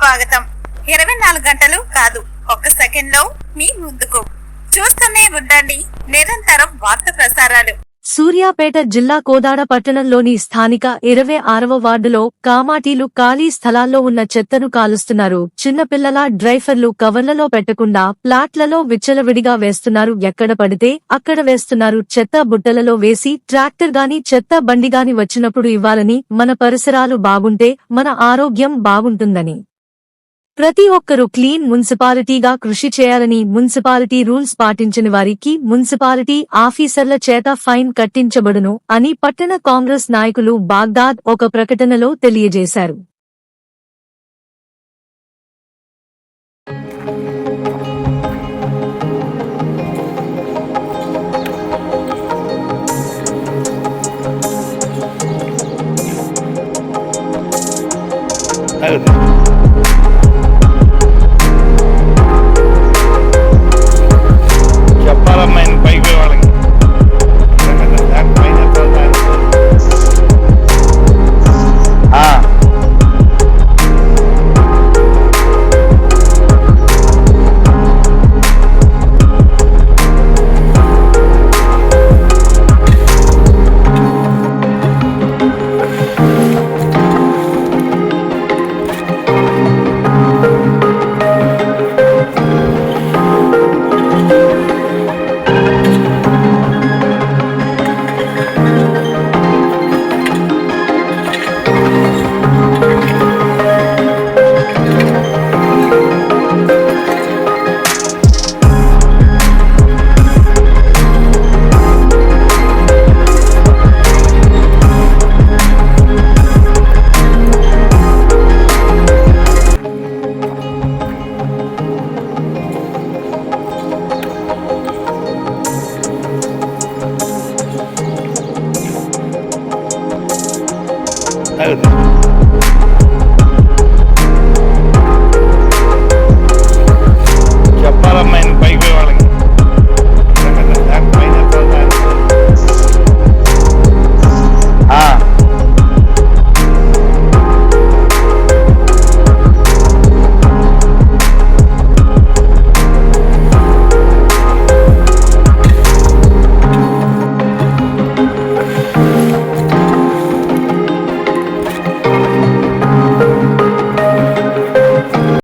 స్వాగతం. 24 గంటలు కాదు, ఒక్క సెకండ్ లో మీ ముందుకు. చూస్తూనే ఉండండి నిరంతరం వార్త ప్రసారాలు. సూర్యాపేట జిల్లా కోదాడ పట్టణంలోని స్థానిక 26వ వార్డులో కామాటీలు ఖాళీ స్థలాల్లో ఉన్న చెత్తను కాలుస్తున్నారు. చిన్నపిల్లల డ్రైవర్లు కవర్లలో పెట్టకుండా ప్లాట్లలో విచ్చలవిడిగా వేస్తున్నారు. ఎక్కడ పడితే అక్కడ వేస్తున్నారు. చెత్త బుట్టలలో వేసి ట్రాక్టర్ గాని చెత్త బండిగాని వచ్చినప్పుడు ఇవ్వాలని, మన పరిసరాలు బాగుంటే మన ఆరోగ్యం బాగుంటుందని. ప్రతి ఒక్కరూ క్లీన్ మున్సిపాలిటీగా కృషి చేయాలని, మున్సిపాలిటీ రూల్స్ పాటించని వారికి మున్సిపాలిటీ ఆఫీసర్ల చేత ఫైన్ కట్టించబడును అని పట్టణ కాంగ్రెస్ నాయకులు బాగ్దాద్ ఒక ప్రకటనలో తెలియజేశారు. Hadi.